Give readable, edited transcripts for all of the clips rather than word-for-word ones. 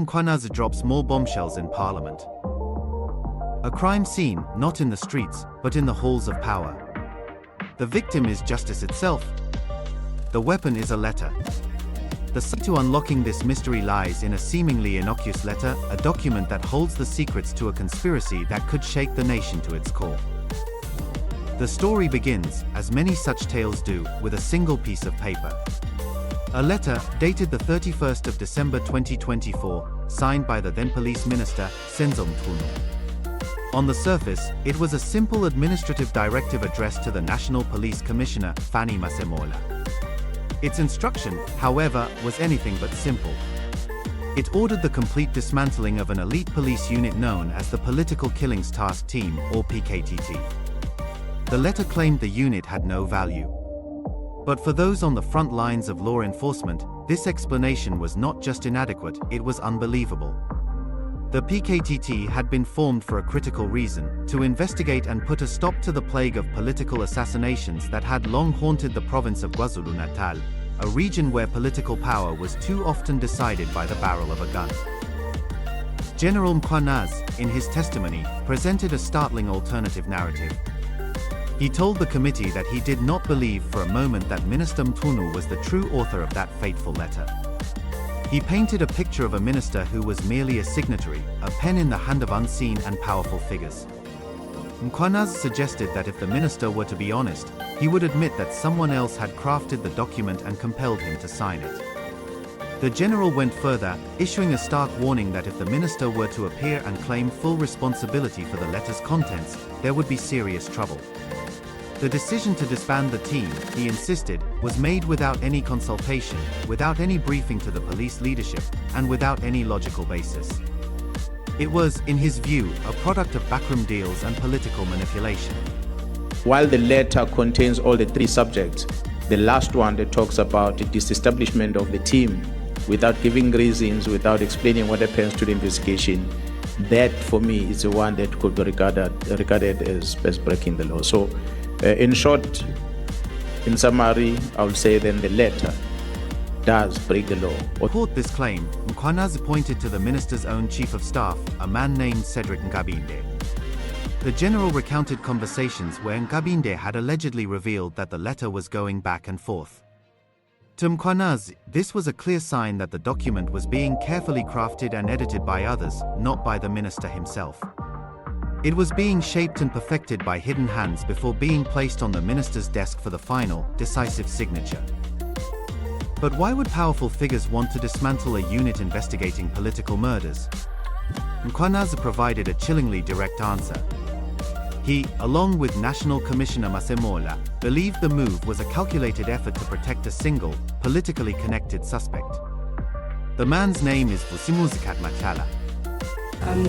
Mkhwanazi drops more bombshells in Parliament. A crime scene, not in the streets, but in the halls of power. The victim is justice itself. The weapon is a letter. The key to unlocking this mystery lies in a seemingly innocuous letter, a document that holds the secrets to a conspiracy that could shake the nation to its core. The story begins, as many such tales do, with a single piece of paper. A letter, dated the 31st of December 2024, signed by the then Police Minister, Senzo Mchunu. On the surface, it was a simple administrative directive addressed to the National Police Commissioner, Fanny Masemola. Its instruction, however, was anything but simple. It ordered the complete dismantling of an elite police unit known as the Political Killings Task Team, or PKTT. The letter claimed the unit had no value. But for those on the front lines of law enforcement, this explanation was not just inadequate, it was unbelievable. The PKTT had been formed for a critical reason: to investigate and put a stop to the plague of political assassinations that had long haunted the province of KwaZulu-Natal, a region where political power was too often decided by the barrel of a gun. General Mkhwanazi, in his testimony, presented a startling alternative narrative. He told the committee that he did not believe for a moment that Minister Mchunu was the true author of that fateful letter. He painted a picture of a minister who was merely a signatory, a pen in the hand of unseen and powerful figures. Mkhwanazi suggested that if the minister were to be honest, he would admit that someone else had crafted the document and compelled him to sign it. The general went further, issuing a stark warning that if the minister were to appear and claim full responsibility for the letter's contents, there would be serious trouble. The decision to disband the team, he insisted, was made without any consultation, without any briefing to the police leadership, and without any logical basis. It was, in his view, a product of backroom deals and political manipulation. While the letter contains all the three subjects, the last one that talks about the disestablishment of the team without giving reasons, without explaining what happens to the investigation, that for me is the one that could be regarded as breaking the law. So in short, in summary, I would say then the letter does break the law. To support this claim, Mkhwanazi pointed to the minister's own chief of staff, a man named Cedric Ngabinde. The general recounted conversations where Ngabinde had allegedly revealed that the letter was going back and forth. To Mkhwanazi, this was a clear sign that the document was being carefully crafted and edited by others, not by the minister himself. It was being shaped and perfected by hidden hands before being placed on the minister's desk for the final, decisive signature. But why would powerful figures want to dismantle a unit investigating political murders? Mkhwanazi provided a chillingly direct answer. He, along with National Commissioner Masemola, believed the move was a calculated effort to protect a single, politically connected suspect. The man's name is Vusimuzikat Machala.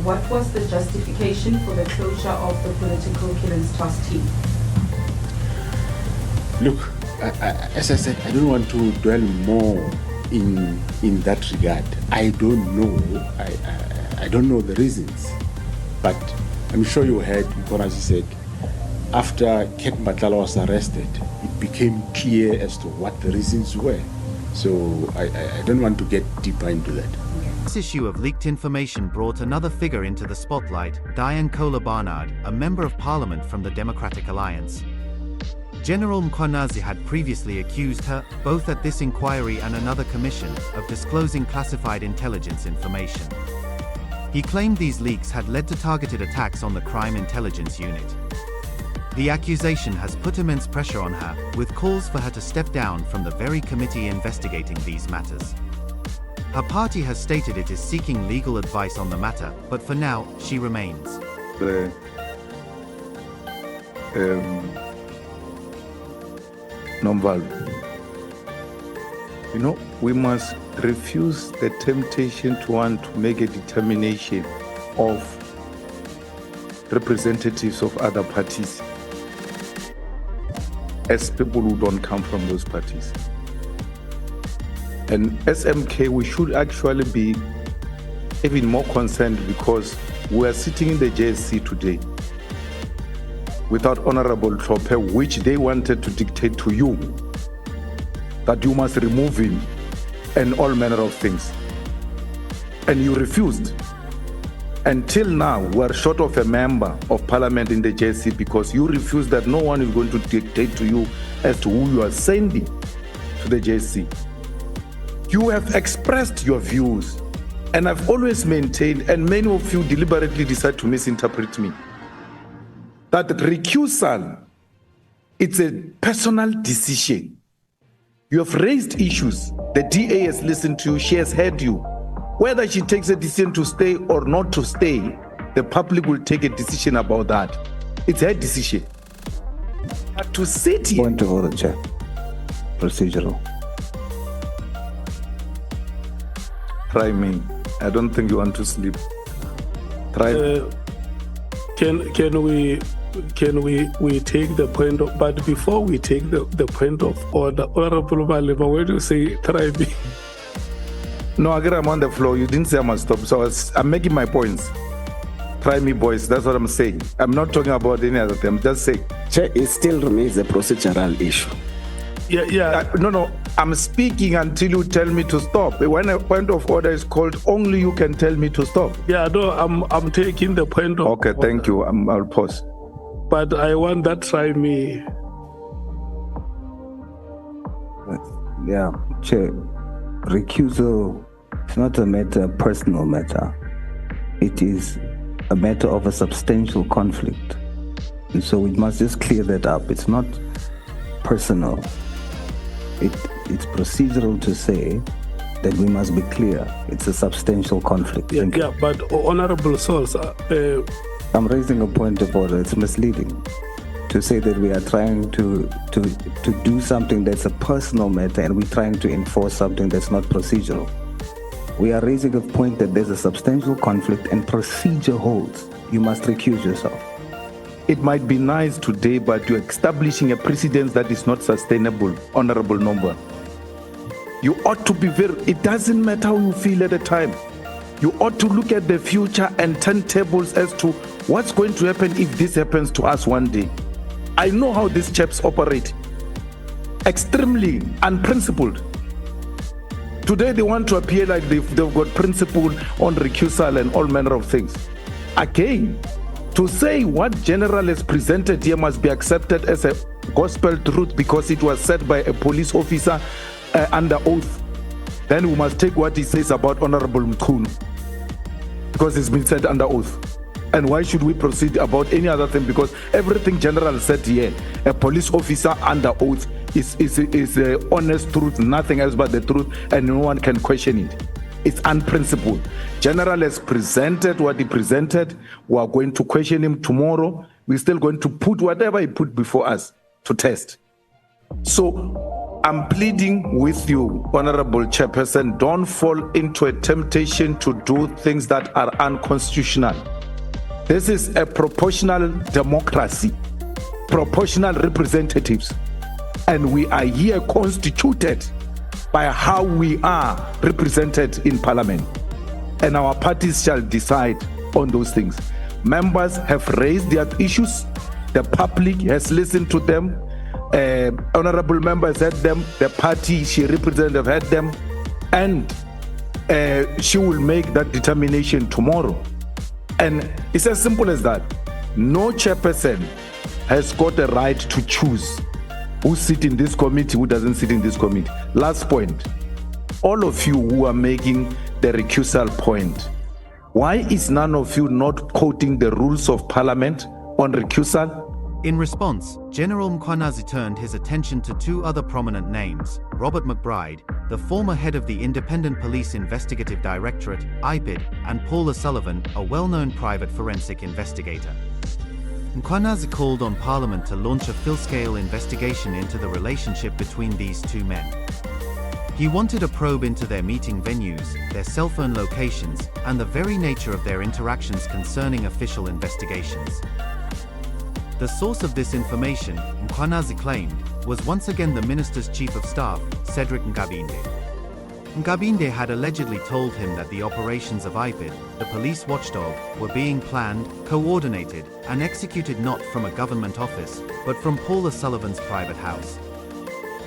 What was the justification for the closure of the Political Killings Task Team? Look, as I said, I don't want to dwell more in that regard. I don't know. I don't know the reasons, but I'm sure you heard Mkhwanazi said after Ket Mbatala was arrested, it became clear as to what the reasons were. So I don't want to get deeper into that. This issue of leaked information brought another figure into the spotlight, Diane Kohler Barnard, a member of parliament from the Democratic Alliance. General Mkhwanazi had previously accused her, both at this inquiry and another commission, of disclosing classified intelligence information. He claimed these leaks had led to targeted attacks on the Crime Intelligence Unit. The accusation has put immense pressure on her, with calls for her to step down from the very committee investigating these matters. Her party has stated it is seeking legal advice on the matter, but for now, she remains. You know, we must refuse the temptation to want to make a determination of representatives of other parties as people who don't come from those parties. And SMK, we should actually be even more concerned because we are sitting in the JSC today without Honorable Tlhophe, which they wanted to dictate to you that you must remove him and all manner of things. and you refused. Until now, we're short of a member of parliament in the JSC because you refused that no one is going to dictate to you as to who you are sending to the JSC. You have expressed your views, and I've always maintained, and many of you deliberately decide to misinterpret me, that recusal, it's a personal decision. You have raised issues. The DA has listened to you. She has heard you. Whether she takes a decision to stay or not to stay, the public will take a decision about that. It's her decision. But to sit here... Point of order, Chair. Procedural. Try me. I don't think you want to sleep. Try. Can we take the point of, but before we take the point of order, Honorable Malema, where do you say try me? No, I'm on the floor. You didn't say I must stop. So I'm making my points. Try me, boys. That's what I'm saying. I'm not talking about any other thing. I'm just saying. Chair, it still remains a procedural issue. Yeah. No. I'm speaking until you tell me to stop. When a point of order is called, only you can tell me to stop. Yeah, no, I'm taking the point of Okay, order. thank you. I'll pause. But I want that try me. Yeah, Chair, recusal is not a personal matter. It is a matter of a substantial conflict. And so we must just clear that up. It's not personal. It's procedural to say that we must be clear. It's a substantial conflict. Yeah, but Honorable Souls, I'm raising a point of order. It's misleading to say that we are trying to do something that's a personal matter and we're trying to enforce something that's not procedural. We are raising a point that there's a substantial conflict and procedure holds. You must recuse yourself. It might be nice today, but you're establishing a precedent that is not sustainable, Honorable Nomba. You ought to be it doesn't matter how you feel at the time. You ought to look at the future and turn tables as to what's going to happen if this happens to us one day. I know how these chaps operate. Extremely unprincipled. Today they want to appear like they've got principle on recusal and all manner of things. Again, to say what General has presented here must be accepted as a gospel truth because it was said by a police officer under oath. Then we must take what he says about Honorable Mkhwanazi because it's been said under oath. And why should we proceed about any other thing? Because everything General said here, a police officer under oath is honest truth, nothing else but the truth, and no one can question it. It's unprincipled. General has presented what he presented. We are going to question him tomorrow. We're still going to put whatever he put before us to test. So I'm pleading with you, Honorable Chairperson, don't fall into a temptation to do things that are unconstitutional. This is a proportional democracy, proportional representatives, and we are here constituted by how we are represented in Parliament, and our parties shall decide on those things. Members have raised their issues, the public has listened to them, honorable members heard them, the party she represents have heard them, and she will make that determination tomorrow. And it's as simple as that. No chairperson has got a right to choose who sit in this committee, who doesn't sit in this committee. Last point, all of you who are making the recusal point, why is none of you not quoting the rules of Parliament on recusal? In response, General Mkhwanazi turned his attention to two other prominent names, Robert McBride, the former head of the Independent Police Investigative Directorate, IPID, and Paul O'Sullivan, a well-known private forensic investigator. Mkhwanazi called on Parliament to launch a full-scale investigation into the relationship between these two men. He wanted a probe into their meeting venues, their cell phone locations, and the very nature of their interactions concerning official investigations. The source of this information, Mkhwanazi claimed, was once again the Minister's Chief of Staff, Cedric Ngabinde. Ngabinde had allegedly told him that the operations of IPID, the police watchdog, were being planned, coordinated, and executed not from a government office, but from Paul O'Sullivan's private house.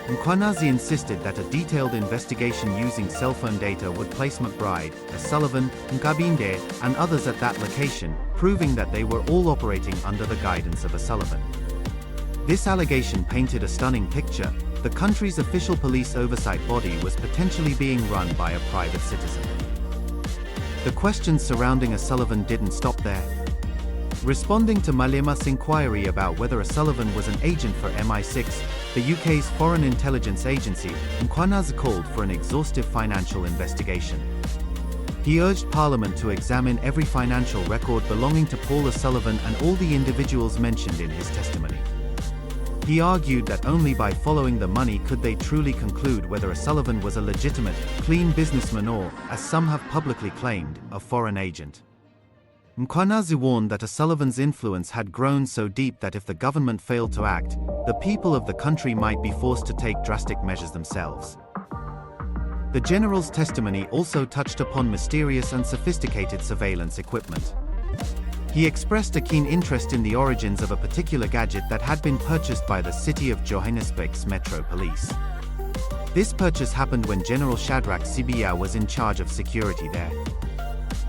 Mkhwanazi insisted that a detailed investigation using cell phone data would place McBride, Sullivan, Nkabinde, and others at that location, proving that they were all operating under the guidance of Sullivan. This allegation painted a stunning picture. The country's official police oversight body was potentially being run by a private citizen. The questions surrounding Sullivan didn't stop there. Responding to Malema's inquiry about whether Sullivan was an agent for MI6, the UK's Foreign Intelligence Agency, Mkhwanazi called for an exhaustive financial investigation. He urged Parliament to examine every financial record belonging to Paul Sullivan and all the individuals mentioned in his testimony. He argued that only by following the money could they truly conclude whether Sullivan was a legitimate, clean businessman or, as some have publicly claimed, a foreign agent. Mkhwanazi warned that Sullivan's influence had grown so deep that if the government failed to act, the people of the country might be forced to take drastic measures themselves. The general's testimony also touched upon mysterious and sophisticated surveillance equipment. He expressed a keen interest in the origins of a particular gadget that had been purchased by the city of Johannesburg's Metro Police. This purchase happened when General Shadrack Sibiya was in charge of security there.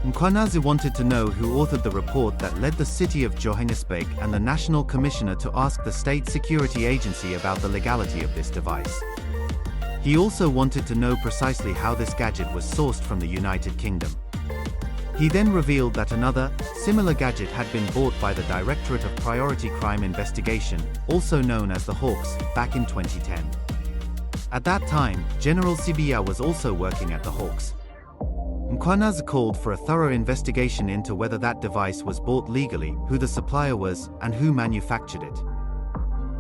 Mkhwanazi wanted to know who authored the report that led the city of Johannesburg and the National Commissioner to ask the State Security Agency about the legality of this device. He also wanted to know precisely how this gadget was sourced from the United Kingdom. He then revealed that another, similar gadget had been bought by the Directorate of Priority Crime Investigation, also known as the Hawks, back in 2010. At that time, General Sibiya was also working at the Hawks. Mkhwanazi called for a thorough investigation into whether that device was bought legally, who the supplier was, and who manufactured it.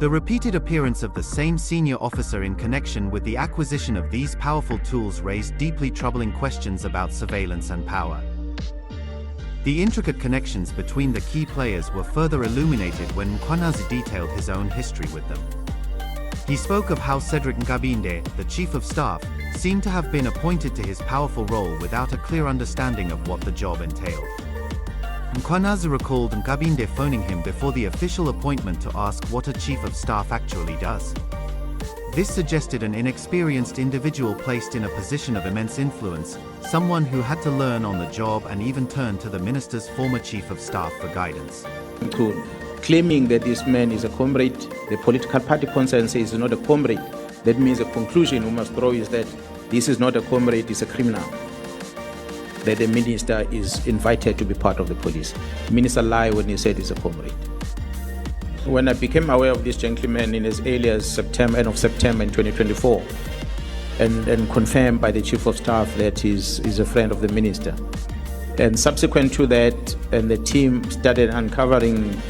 The repeated appearance of the same senior officer in connection with the acquisition of these powerful tools raised deeply troubling questions about surveillance and power. The intricate connections between the key players were further illuminated when Mkhwanazi detailed his own history with them. He spoke of how Cedric Nkabinde, the chief of staff, seemed to have been appointed to his powerful role without a clear understanding of what the job entailed. Mkhwanazi recalled Nkabinde phoning him before the official appointment to ask what a chief of staff actually does. This suggested an inexperienced individual placed in a position of immense influence, someone who had to learn on the job and even turn to the minister's former chief of staff for guidance. Claiming that this man is a comrade, the political party concern says he's not a comrade. That means the conclusion we must draw is that this is not a comrade, it's a criminal. That the minister is invited to be part of the police. The minister lied when he said he's a comrade. When I became aware of this gentleman in as early as end of September in 2024, and confirmed by the chief of staff that he's a friend of the minister. And subsequent to that, and the team started uncovering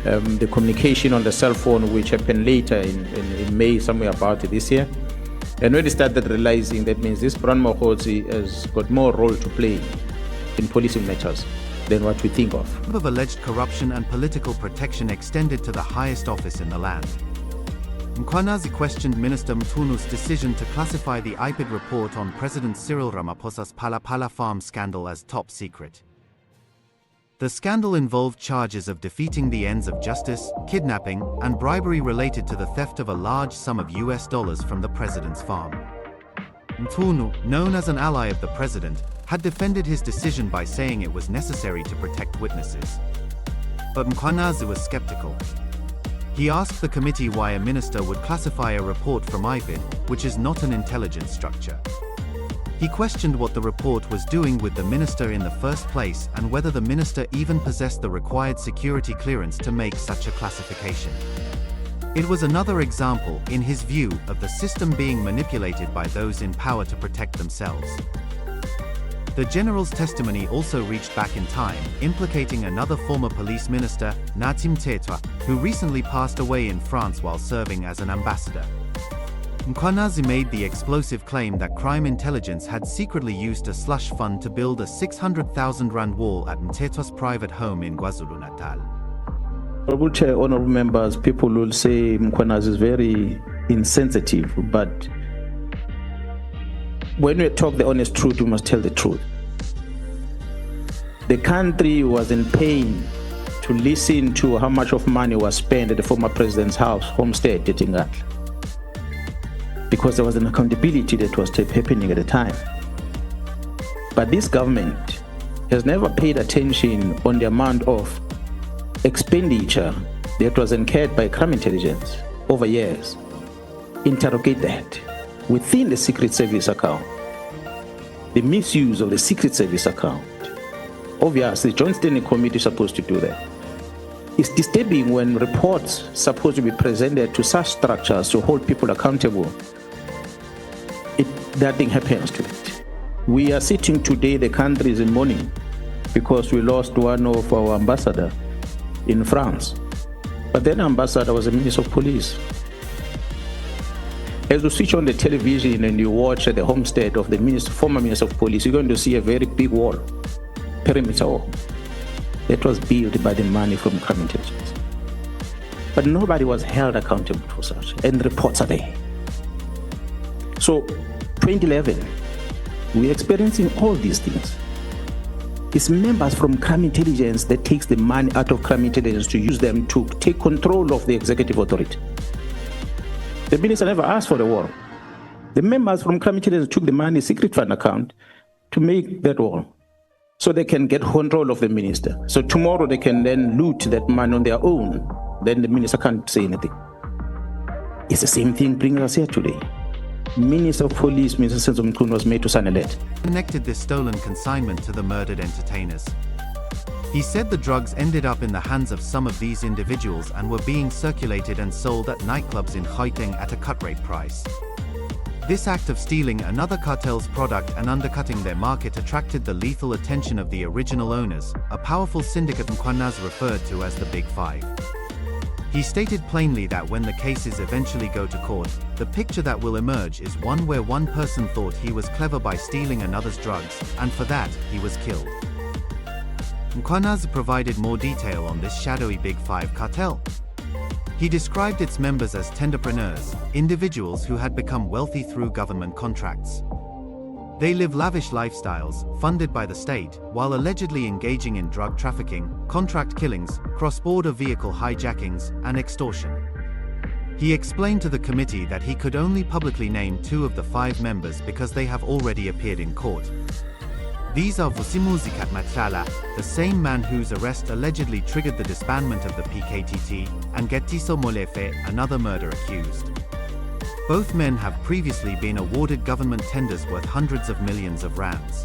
the communication on the cell phone, which happened later in May, somewhere about this year. And when they started realizing that means this Brown Mokgotsi has got more role to play in policing matters than what we think of. Of alleged corruption and political protection extended to the highest office in the land. Mkhwanazi questioned Minister Mchunu's decision to classify the IPID report on President Cyril Ramaphosa's Phala farm scandal as top secret. The scandal involved charges of defeating the ends of justice, kidnapping, and bribery related to the theft of a large sum of US dollars from the president's farm. Mchunu, known as an ally of the president, had defended his decision by saying it was necessary to protect witnesses. But Mkhwanazi was skeptical. He asked the committee why a minister would classify a report from IPID, which is not an intelligence structure. He questioned what the report was doing with the minister in the first place and whether the minister even possessed the required security clearance to make such a classification. It was another example, in his view, of the system being manipulated by those in power to protect themselves. The general's testimony also reached back in time, implicating another former police minister, Nathi Mthethwa, who recently passed away in France while serving as an ambassador. Mkhwanazi made the explosive claim that crime intelligence had secretly used a slush fund to build a 600,000 rand wall at Mthethwa's private home in KwaZulu-Natal. Honorable Chair, honorable members, people will say Mkhwanazi is very insensitive, but when we talk the honest truth, we must tell the truth. The country was in pain to listen to how much of money was spent at the former president's house, homestead at Nhlanhla. because there was an accountability that was happening at the time. But this government has never paid attention on the amount of expenditure that was incurred by crime intelligence over years. Interrogate that within the Secret Service account. The misuse of the Secret Service account. Obviously, the Joint Standing Committee is supposed to do that. It's disturbing when reports supposed to be presented to such structures to hold people accountable. That thing happens to it. We are sitting today, the country is in mourning because we lost one of our ambassadors in France. But that ambassador was a Minister of Police. As you switch on the television and you watch the homestead of the former Minister of Police, you're going to see a very big wall, perimeter wall, that was built by the money from crime intelligence. But nobody was held accountable for such, and the reports are there. So, 2011, we're experiencing all these things. It's members from crime intelligence that takes the money out of crime intelligence to use them to take control of the executive authority. The minister never asked for the wall. The members from crime intelligence took the money secret fund account to make that wall so they can get control of the minister. So tomorrow they can then loot that money on their own. Then the minister can't say anything. It's the same thing bringing us here today. Minister of Police, Minister Senzo Mchunu, was made to sign a letter. Connected this stolen consignment to the murdered entertainers. He said the drugs ended up in the hands of some of these individuals and were being circulated and sold at nightclubs in Gauteng at a cut-rate price. This act of stealing another cartel's product and undercutting their market attracted the lethal attention of the original owners, a powerful syndicate Mkhwanazi referred to as the Big Five. He stated plainly that when the cases eventually go to court, the picture that will emerge is one where one person thought he was clever by stealing another's drugs, and for that, he was killed. Mkhwanazi provided more detail on this shadowy Big Five cartel. He described its members as tenderpreneurs, individuals who had become wealthy through government contracts. They live lavish lifestyles, funded by the state, while allegedly engaging in drug trafficking, contract killings, cross-border vehicle hijackings, and extortion. He explained to the committee that he could only publicly name 2 of the 5 members because they have already appeared in court. These are Vusimuzi Nhlanhla, the same man whose arrest allegedly triggered the disbandment of the PKTT, and Getiso Molefe, another murder accused. Both men have previously been awarded government tenders worth hundreds of millions of rands.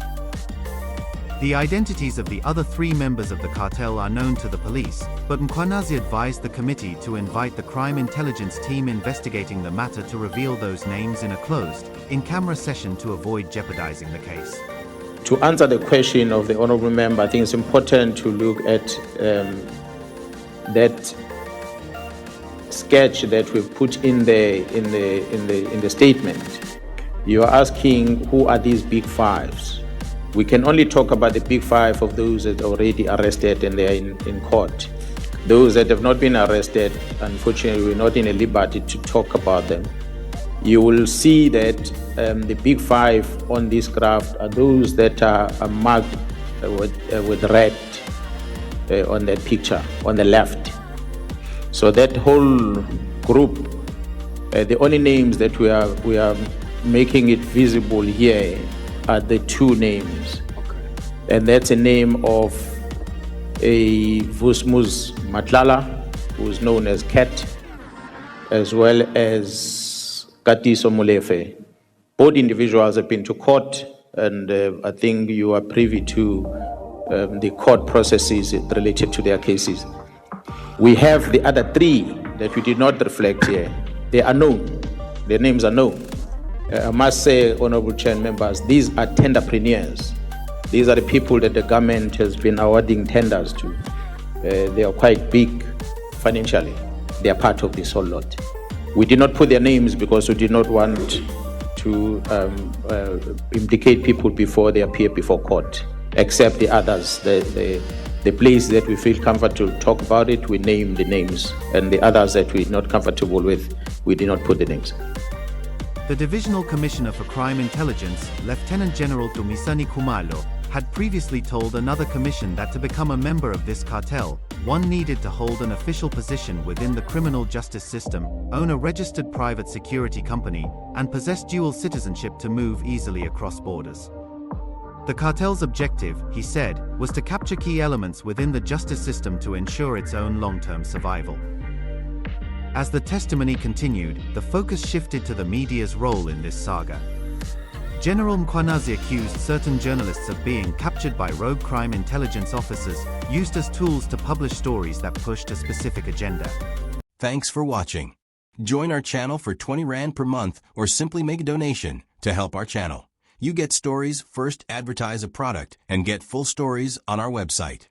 The identities of the other 3 members of the cartel are known to the police, but Mkhwanazi advised the committee to invite the crime intelligence team investigating the matter to reveal those names in a closed, in-camera session to avoid jeopardizing the case. To answer the question of the honorable member, I think it's important to look at that sketch that we've put in the statement. You are asking who are these Big Fives. We can only talk about the Big Five of those that are already arrested and they are in court. Those that have not been arrested, unfortunately, we're not in a liberty to talk about them. You will see that the Big Five on this graph are those that are marked with red on that picture on the left. So that whole group, the only names that we are making it visible here are the 2 names. Okay. And that's a name of a Vusimuzi Nhlanhla, who is known as Cat, as well as Getiso Molefe. Both individuals have been to court, and I think you are privy to the court processes related to their cases. We have the other 3 that we did not reflect here. They are known. Their names are known. I must say, Honorable Chair members, these are tenderpreneurs. These are the people that the government has been awarding tenders to. They are quite big financially. They are part of this whole lot. We did not put their names because we did not want to implicate people before they appear before court, except the others. The place that we feel comfortable to talk about it, we name the names, and the others that we're not comfortable with, we did not put the names. The Divisional Commissioner for Crime Intelligence, Lieutenant-General Nhlanhla Mkhwanazi, had previously told another commission that to become a member of this cartel, one needed to hold an official position within the criminal justice system, own a registered private security company, and possess dual citizenship to move easily across borders. The cartel's objective, he said, was to capture key elements within the justice system to ensure its own long-term survival. As the testimony continued, the focus shifted to the media's role in this saga. General Mkhwanazi accused certain journalists of being captured by rogue crime intelligence officers, used as tools to publish stories that pushed a specific agenda. Thanks for watching. Join our channel for 20 Rand per month or simply make a donation to help our channel. You get stories, first advertise a product, and get full stories on our website.